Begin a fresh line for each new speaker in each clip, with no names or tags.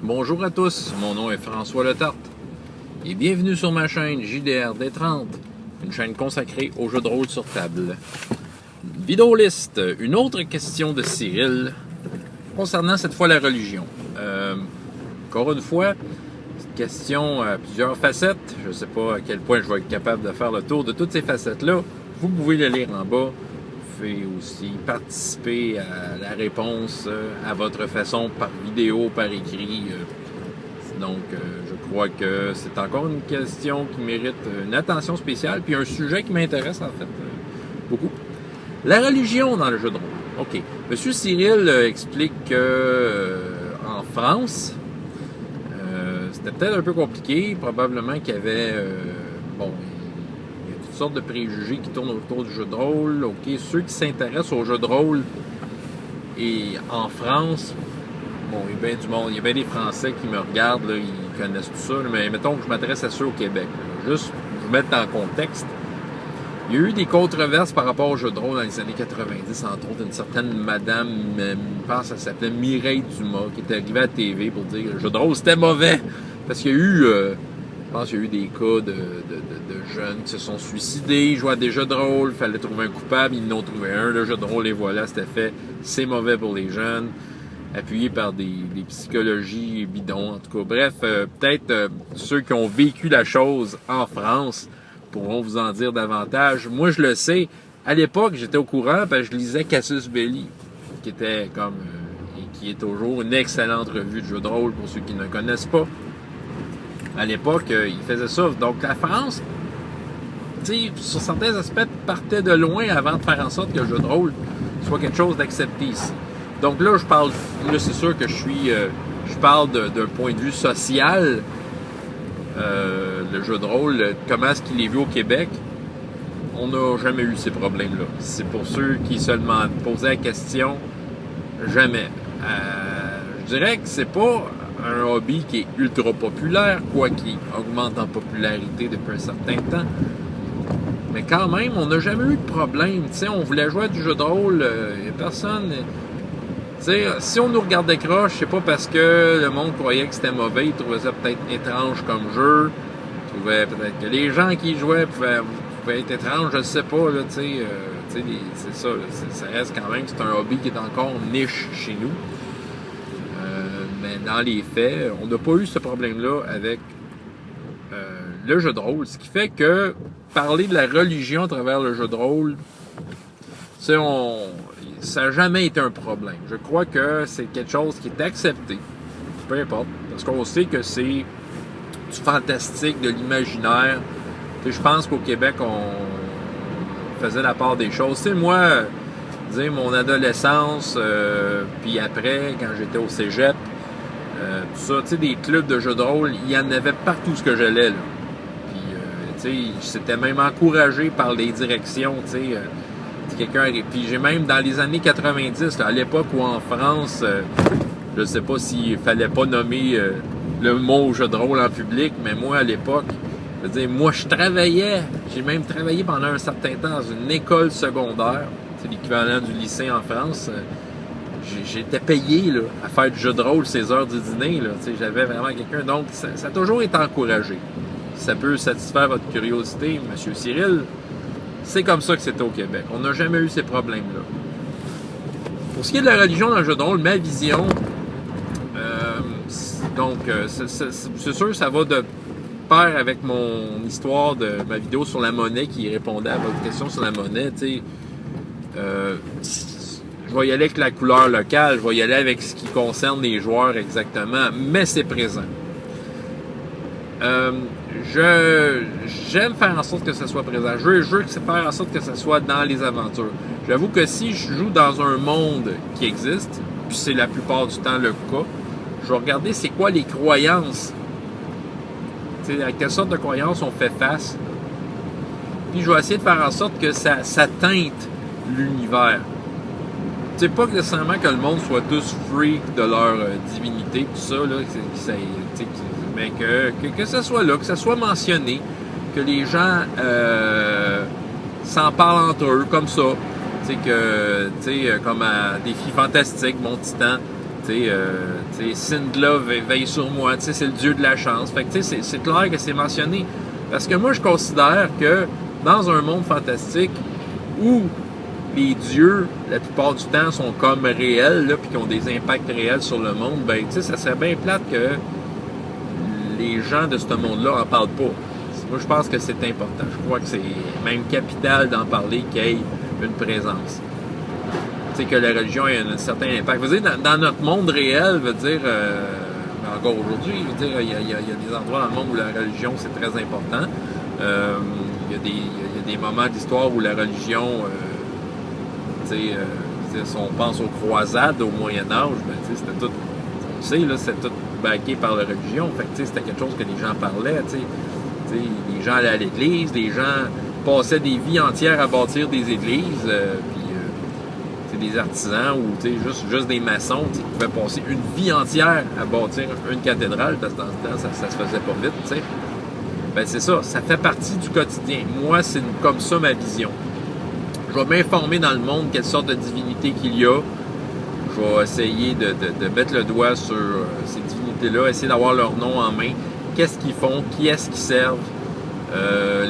Bonjour à tous, mon nom est François Letarte et bienvenue sur ma chaîne JDR D30, une chaîne consacrée aux jeux de rôle sur table. Vidéoliste, une autre question de Cyril concernant cette fois la religion. Encore une fois, cette question a plusieurs facettes. Je ne sais pas à quel point je vais être capable de faire le tour de toutes ces facettes-là. Vous pouvez les lire en bas. Vous pouvez aussi participer à la réponse à votre façon, par vidéo, par écrit. Donc, je crois que c'est encore une question qui mérite une attention spéciale, puis un sujet qui m'intéresse en fait beaucoup. La religion dans le jeu de rôle. OK. Monsieur Cyril explique que en France, c'était peut-être un peu compliqué. Probablement qu'il y avait... il y a toutes sortes de préjugés qui tournent autour du jeu de rôle. OK. Ceux qui s'intéressent au jeu de rôle et en France, bon, il y a bien du monde. Il y a bien des Français qui me regardent, là, ils connaissent tout ça. Mais mettons que je m'adresse à ceux au Québec. Là. Juste vous mettre dans le contexte. Il y a eu des controverses par rapport au jeu de rôle dans les années 90, entre autres une certaine madame, je pense qu'elle s'appelait Mireille Dumas, qui était arrivée à la TV pour dire que le jeu de rôle c'était mauvais. Parce qu'il y a eu, je pense qu'il y a eu des cas de jeunes qui se sont suicidés, ils jouaient à des jeux de rôle, il fallait trouver un coupable, ils en ont trouvé un, le jeu de rôle, et voilà, c'était fait, c'est mauvais pour les jeunes, appuyé par des psychologies bidons, en tout cas. Bref, peut-être ceux qui ont vécu la chose en France pourront vous en dire davantage. Moi, je le sais. À l'époque, j'étais au courant parce que je lisais Casus Belli, qui était comme et qui est toujours une excellente revue de jeux de rôle pour ceux qui ne connaissent pas. À l'époque, il faisait ça. Donc, la France, tu sais, sur certains aspects, partait de loin avant de faire en sorte que le jeu de rôle soit quelque chose d'accepté ici. Donc là, là, c'est sûr que je parle d'un point de vue social. Le jeu de rôle, comment est-ce qu'il est vu au Québec, on n'a jamais eu ces problèmes-là. C'est pour ceux qui se posaient la question, jamais. Je dirais que c'est pas un hobby qui est ultra populaire, quoi qu'il augmente en popularité depuis un certain temps. Mais quand même, on n'a jamais eu de problème. T'sais, on voulait jouer à du jeu de rôle, personne... T'sais, si on nous regardait croche, c'est pas parce que le monde croyait que c'était mauvais, ils trouvaient ça peut-être étrange comme jeu, ils trouvaient peut-être que les gens qui y jouaient pouvaient être étranges, je sais pas, là, c'est ça, ça reste quand même, c'est un hobby qui est encore niche chez nous. Mais dans les faits, on n'a pas eu ce problème-là avec le jeu de rôle, ce qui fait que parler de la religion à travers le jeu de rôle, ça n'a jamais été un problème. Je crois que c'est quelque chose qui est accepté, peu importe, parce qu'on sait que c'est du fantastique, de l'imaginaire. Je pense qu'au Québec, on faisait la part des choses. Tu sais, moi, mon adolescence, puis après, quand j'étais au cégep, tout ça, tu sais, des clubs de jeux de rôle, il y en avait partout ce que j'allais, là. Puis, tu sais, c'était même encouragé par les directions, tu sais. Puis j'ai même dans les années 90, là, à l'époque où en France, je sais pas s'il fallait pas nommer le mot jeu de rôle en public, mais moi à l'époque, je veux dire, moi je travaillais, j'ai même travaillé pendant un certain temps dans une école secondaire, c'est l'équivalent du lycée en France. J'étais payé là, à faire du jeu de rôle ces heures du dîner, là, j'avais vraiment quelqu'un, donc ça a toujours été encouragé. Si ça peut satisfaire votre curiosité, Monsieur Cyril, c'est comme ça que c'était au Québec. On n'a jamais eu ces problèmes-là. Pour ce qui est de la religion dans le jeu de rôle, ma vision, c'est sûr ça va de pair avec mon histoire de ma vidéo sur la monnaie qui répondait à votre question sur la monnaie. Je vais y aller avec la couleur locale, je vais y aller avec ce qui concerne les joueurs exactement, mais c'est présent. J'aime faire en sorte que ça soit présent. Je veux faire en sorte que ça soit dans les aventures. J'avoue que si je joue dans un monde qui existe, puis c'est la plupart du temps le cas, je vais regarder c'est quoi les croyances. T'sais, à quelle sorte de croyances on fait face. Puis je vais essayer de faire en sorte que ça teinte l'univers. C'est pas nécessairement que le monde soit tous freaks de leur divinité, tout ça, là, mais que ça soit là, que ça soit mentionné, que les gens s'en parlent entre eux, comme ça. Comme à Défi Fantastique, Mon Titan. Syndla veille sur moi, c'est le dieu de la chance. Fait que c'est clair que c'est mentionné. Parce que moi, je considère que dans un monde fantastique où les dieux, la plupart du temps, sont comme réels, puis qui ont des impacts réels sur le monde, ben, ça serait bien plate que les gens de ce monde-là en parlent pas. Moi, je pense que c'est important. Je crois que c'est même capital d'en parler, qu'il y ait une présence. Que la religion ait un certain impact. Vous dire, dans notre monde réel, encore aujourd'hui, il y a des endroits dans le monde où la religion, c'est très important. Il y a des moments d'histoire où la religion, si on pense aux croisades au Moyen-Âge, c'était tout, on sait, là, c'était tout baqué par la religion. Fait que, c'était quelque chose que les gens parlaient. Les gens allaient à l'église, les gens passaient des vies entières à bâtir des églises, des artisans ou juste des maçons qui pouvaient passer une vie entière à bâtir une cathédrale, parce que dans ce temps, ça se faisait pas vite. Ben, c'est ça, ça fait partie du quotidien. Moi, c'est comme ça ma vision. Je vais m'informer dans le monde quelle sorte de divinité qu'il y a. Je vais essayer de mettre le doigt sur ces divinités-là, essayer d'avoir leur nom en main. Qu'est-ce qu'ils font? Qui est-ce qu'ils servent?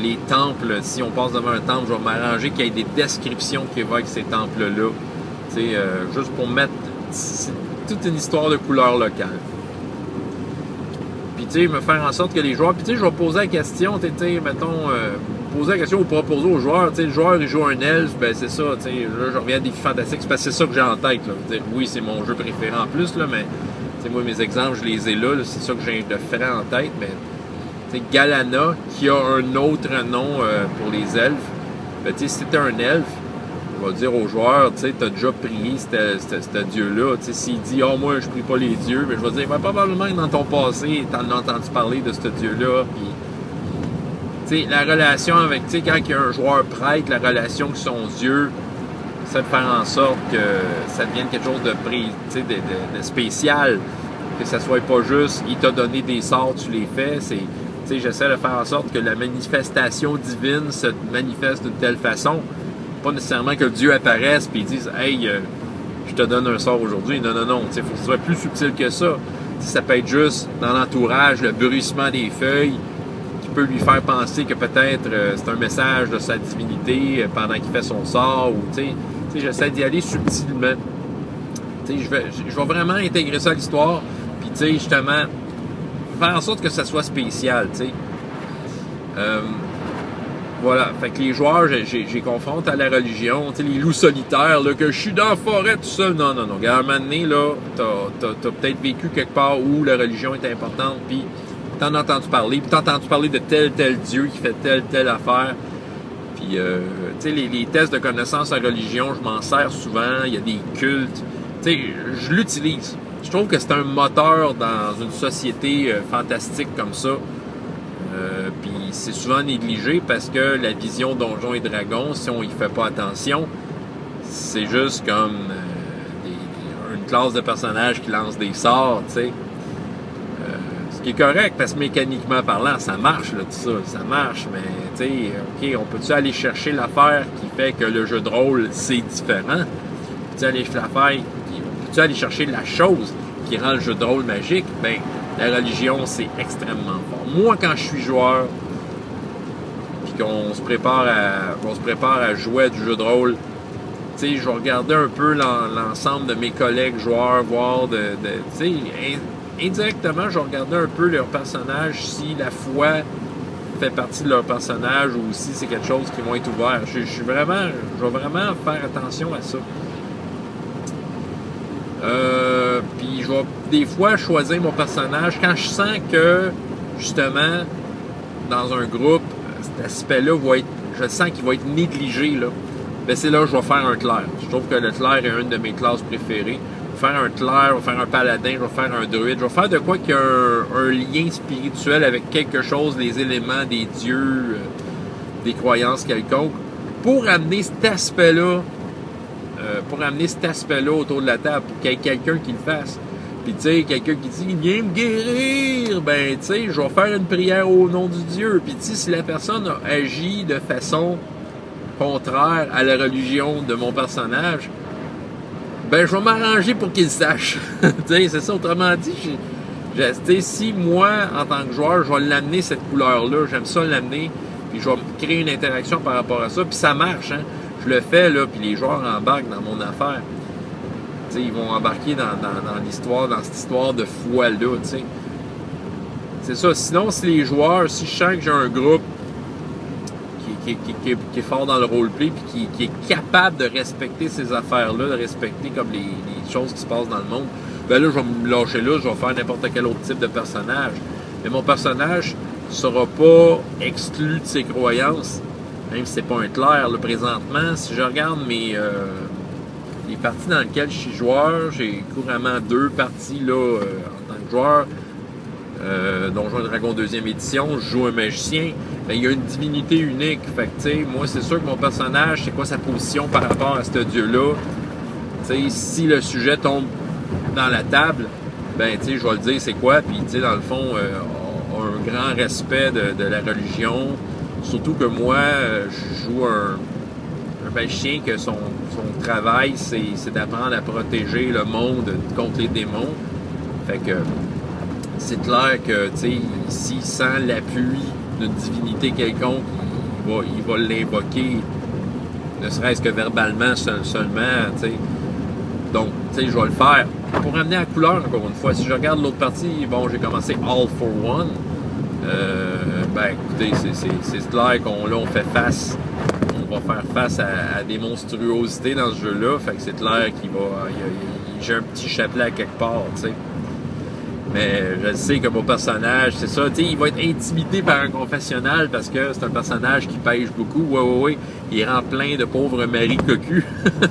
Les temples, si on passe devant un temple, je vais m'arranger qu'il y ait des descriptions qui évoquent ces temples-là. Juste pour mettre toute une histoire de couleur locale. Puis, me faire en sorte que les joueurs... Puis, je vais poser la question, poser la question ou proposer aux joueurs, le joueur, il joue un elfe, ben c'est ça, là, je reviens à Défi Fantastique, c'est parce que c'est ça que j'ai en tête, là. Oui, c'est mon jeu préféré en plus, là, mais, moi, mes exemples, je les ai là, c'est ça que j'ai de frais en tête, mais... Galana, qui a un autre nom pour les elfes, ben, si c'était un elfe, on va dire aux joueurs, tu as déjà prié ce dieu-là. S'il dit « Ah, moi, je prie pas les dieux », ben, je vais dire ben, « Probablement que dans ton passé, tu en as entendu parler de ce dieu-là. » Puis, la relation avec, quand il y a un joueur prêtre, la relation avec son dieu, c'est de faire en sorte que ça devienne quelque chose de spécial. Que ça soit pas juste « Il t'a donné des sorts, tu les fais », j'essaie de faire en sorte que la manifestation divine se manifeste d'une telle façon. Pas nécessairement que le Dieu apparaisse et dise « Hey, je te donne un sort aujourd'hui. » Non. Il faut que ce soit plus subtil que ça. Ça peut être juste dans l'entourage, le bruissement des feuilles qui peut lui faire penser que peut-être c'est un message de sa divinité pendant qu'il fait son sort. J'essaie d'y aller subtilement. Je vais vraiment intégrer ça à l'histoire. Puis, justement, faire en sorte que ça soit spécial, voilà, fait que les joueurs, j'ai confronte à la religion, les loups solitaires, là, que je suis dans la forêt tout seul. Non. Regarde, à un moment donné, là, t'as peut-être vécu quelque part où la religion est importante, puis t'en as entendu parler, puis t'as entendu parler de tel dieu qui fait telle affaire. Puis, les tests de connaissance en religion, je m'en sers souvent, il y a des cultes, je l'utilise. Je trouve que c'est un moteur dans une société fantastique comme ça. Puis c'est souvent négligé parce que la vision Donjons et Dragons, si on y fait pas attention, c'est juste comme une classe de personnages qui lance des sorts, ce qui est correct parce que mécaniquement parlant, ça marche, là, tout ça. Ça marche, mais OK, on peut-tu aller chercher l'affaire qui fait que le jeu de rôle, c'est différent? Peux-tu aller chercher la chose qui rend le jeu de rôle magique? Ben, la religion, c'est extrêmement fort. Moi, quand je suis joueur, puis qu'on se prépare à jouer à du jeu de rôle, je vais regarder un peu l'ensemble de mes collègues joueurs, voir indirectement, je vais regarder un peu leur personnage, si la foi fait partie de leur personnage ou si c'est quelque chose qui va être ouvert. Je vais vraiment faire attention à ça. Puis je vais des fois choisir mon personnage quand je sens que justement dans un groupe cet aspect-là je sens qu'il va être négligé là. Ben c'est là que je vais faire un clerc. Je trouve que le clerc est une de mes classes préférées. Je vais faire un clerc, je vais faire un paladin, je vais faire un druide, je vais faire de quoi qu'il y a un lien spirituel avec quelque chose, les éléments des dieux, des croyances quelconques, pour amener cet aspect-là autour de la table, pour qu'il y ait quelqu'un qui le fasse. Puis, quelqu'un qui dit « Viens me guérir! » Ben, je vais faire une prière au nom du Dieu. Puis, si la personne agit de façon contraire à la religion de mon personnage, ben, je vais m'arranger pour qu'ils le sachent. C'est ça, autrement dit, si moi, en tant que joueur, je vais l'amener cette couleur-là, j'aime ça l'amener, puis je vais créer une interaction par rapport à ça, puis ça marche, hein. Je le fais, là, puis les joueurs embarquent dans mon affaire. T'sais, ils vont embarquer dans l'histoire, dans cette histoire de foi-là, t'sais. C'est ça. Sinon, si les joueurs, si je sens que j'ai un groupe qui est fort dans le roleplay, puis qui est capable de respecter ces affaires-là, de respecter comme les choses qui se passent dans le monde, ben là, je vais me lâcher là, je vais faire n'importe quel autre type de personnage. Mais mon personnage ne sera pas exclu de ses croyances, même si c'est pas un clair, là, présentement. Si je regarde les parties dans lesquelles je suis joueur, j'ai couramment 2 parties là, en tant que joueur. Donjons et Dragons 2e édition, je joue un magicien. Ben, il y a une divinité unique. Fait que, tu sais, moi, c'est sûr que mon personnage, c'est quoi sa position par rapport à ce dieu-là. Tu sais, si le sujet tombe dans la table, ben, tu sais, je vais le dire c'est quoi. Puis, tu sais, dans le fond, un grand respect de la religion. Surtout que moi, je joue un magicien que son travail, c'est d'apprendre à protéger le monde contre les démons. Fait que c'est clair que, tu sais, s'il sent l'appui d'une divinité quelconque, il va l'invoquer, ne serait-ce que verbalement seulement, tu sais. Donc, tu sais, je vais le faire. Pour amener la couleur, encore une fois, si je regarde l'autre partie, bon, j'ai commencé All for One. Ben, écoutez, c'est clair on fait face. On va faire face à des monstruosités dans ce jeu-là. Fait que c'est clair j'ai un petit chapelet à quelque part, tu sais. Mais je sais que mon personnage, c'est ça, tu sais, il va être intimidé par un confessionnal parce que c'est un personnage qui pêche beaucoup. Ouais. Il rend plein de pauvres maris cocus.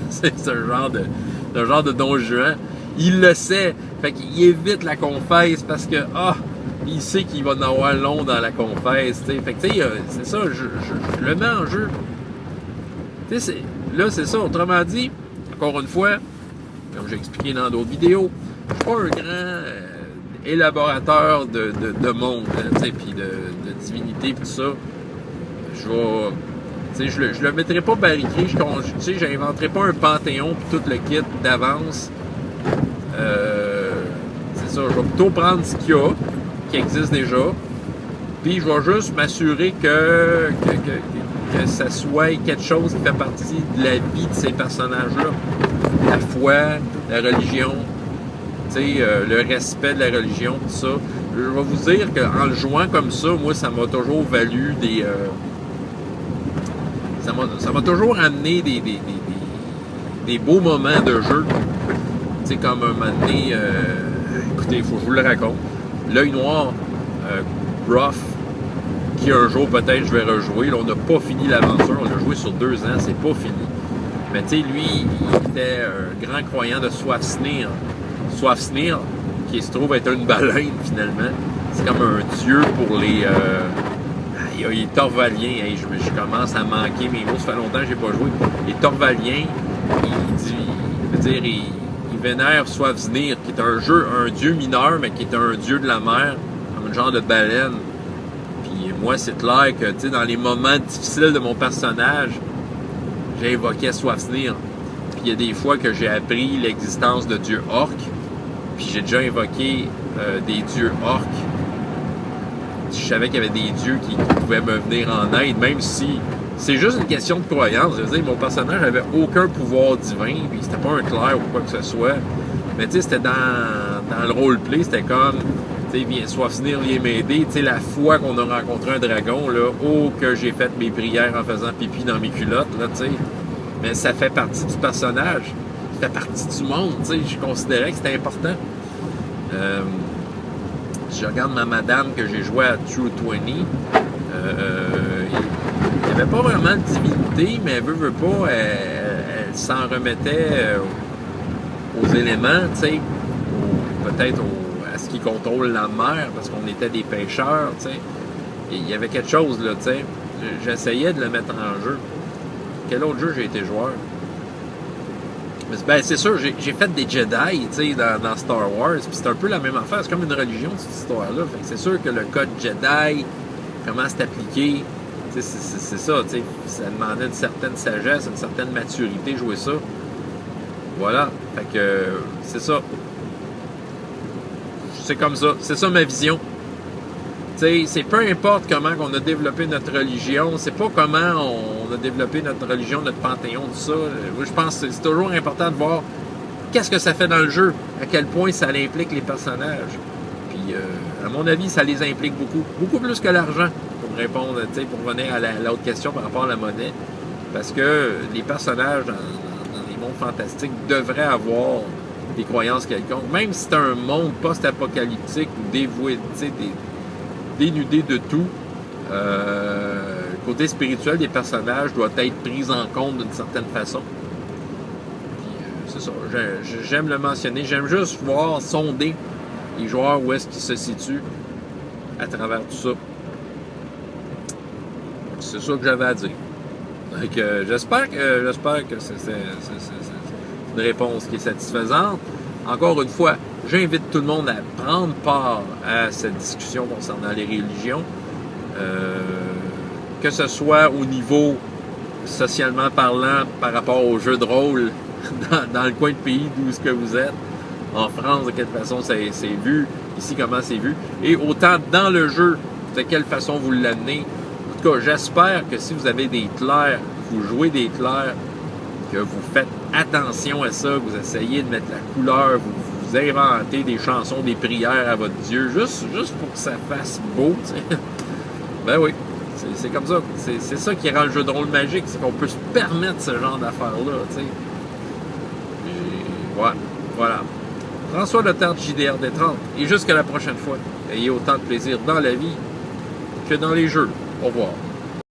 C'est ce genre de Don Juan. Il le sait. Fait qu'il évite la confesse parce que, il sait qu'il va en avoir long dans la confesse, tu sais. Fait que, tu sais, c'est ça, je le mets en jeu. Tu sais, là, c'est ça. Autrement dit, encore une fois, comme j'ai expliqué dans d'autres vidéos, je suis pas un grand élaborateur de monde, hein, tu sais, puis de divinité, puis tout ça. Je le mettrai pas barriqué, tu sais, j'inventerai pas un panthéon puis tout le kit d'avance. C'est ça, je vais plutôt prendre ce qu'il y a, qui existe déjà, puis je vais juste m'assurer que ça soit quelque chose qui fait partie de la vie de ces personnages-là. La foi, la religion, le respect de la religion, tout ça. Je vais vous dire qu'en le jouant comme ça, moi, ça m'a toujours valu des... ça m'a toujours amené des beaux moments de jeu. Tu sais, comme un moment donné... écoutez, il faut que je vous le raconte. L'œil noir, rough, qui un jour, peut-être, je vais rejouer. Là, on n'a pas fini l'aventure. On l'a joué sur 2 ans. C'est pas fini. Mais tu sais, lui, il était un grand croyant de Swafsnir. Swafsnir, qui se trouve être une baleine, finalement. C'est comme un dieu pour les... il est Torvalien. Hey, je commence à manquer mes mots. Ça fait longtemps que j'ai pas joué. Les Torvaliens, il vénère Swafsnir, qui est un dieu mineur, mais qui est un dieu de la mer, comme un genre de baleine. Puis moi, c'est clair que, tu sais, dans les moments difficiles de mon personnage, j'ai évoqué Swafsnir. Puis il y a des fois que j'ai appris l'existence de dieux orques. Puis j'ai déjà invoqué des dieux orques. Je savais qu'il y avait des dieux qui pouvaient me venir en aide, même si c'est juste une question de croyance. Je veux dire, mon personnage n'avait aucun pouvoir divin, puis c'était pas un clerc ou quoi que ce soit. Mais tu sais, c'était dans le roleplay, c'était comme, tu sais, viens, Swafsnir, viens m'aider. Tu sais, la fois qu'on a rencontré un dragon, là, que j'ai fait mes prières en faisant pipi dans mes culottes, là, tu sais. Mais ça fait partie du personnage. Ça fait partie du monde, tu sais. Je considérais que c'était important. Si je regarde ma madame que j'ai joué à True 20, il n'y avait pas vraiment de divinité, mais elle veut pas, elle s'en remettait aux éléments, tu sais, peut-être à ce qui contrôle la mer, parce qu'on était des pêcheurs, tu sais. Il y avait quelque chose, là, tu sais. J'essayais de le mettre en jeu. Quel autre jeu j'ai été joueur? Ben, c'est sûr, j'ai fait des Jedi, tu sais, dans Star Wars, puis c'est un peu la même affaire, c'est comme une religion, cette histoire-là. Fait que c'est sûr que le code Jedi, comment c'est appliqué, c'est ça, tu sais, ça demandait une certaine sagesse, une certaine maturité, jouer ça. Voilà. Fait que c'est ça. C'est comme ça. C'est ça ma vision. Tu sais, c'est peu importe comment on a développé notre religion, c'est pas comment on a développé notre religion, notre panthéon, tout ça. Moi, je pense que c'est toujours important de voir qu'est-ce que ça fait dans le jeu, à quel point ça implique les personnages. Puis, à mon avis, ça les implique beaucoup. Beaucoup plus que l'argent, pour me répondre, tu sais, pour revenir à l'autre question par rapport à la monnaie. Parce que les personnages dans les mondes fantastiques devraient avoir des croyances quelconques. Même si c'est un monde post-apocalyptique ou dévoué, tu sais, dénudé de tout, le côté spirituel des personnages doit être pris en compte d'une certaine façon. C'est ça, j'aime le mentionner. J'aime juste voir, sonder les joueurs où est-ce qu'ils se situent à travers tout ça. C'est ça que j'avais à dire. Donc, j'espère que c'est une réponse qui est satisfaisante. Encore une fois, j'invite tout le monde à prendre part à cette discussion concernant les religions. Que ce soit au niveau socialement parlant par rapport aux jeux de rôle dans le coin de pays d'où est-ce que vous êtes. En France, de quelle façon c'est vu, ici comment c'est vu, et autant dans le jeu, de quelle façon vous l'amenez. En tout cas, j'espère que si vous avez des clercs, vous jouez des clercs, que vous faites attention à ça, que vous essayez de mettre la couleur, vous inventez des chansons, des prières à votre Dieu, juste pour que ça fasse beau, tu sais. Ben oui, c'est comme ça. C'est ça qui rend le jeu de rôle magique, c'est qu'on peut se permettre ce genre d'affaires-là, tu sais. Voilà. François Letarte, JDR des 30. Et jusqu'à la prochaine fois, ayez autant de plaisir dans la vie que dans les jeux. Au revoir.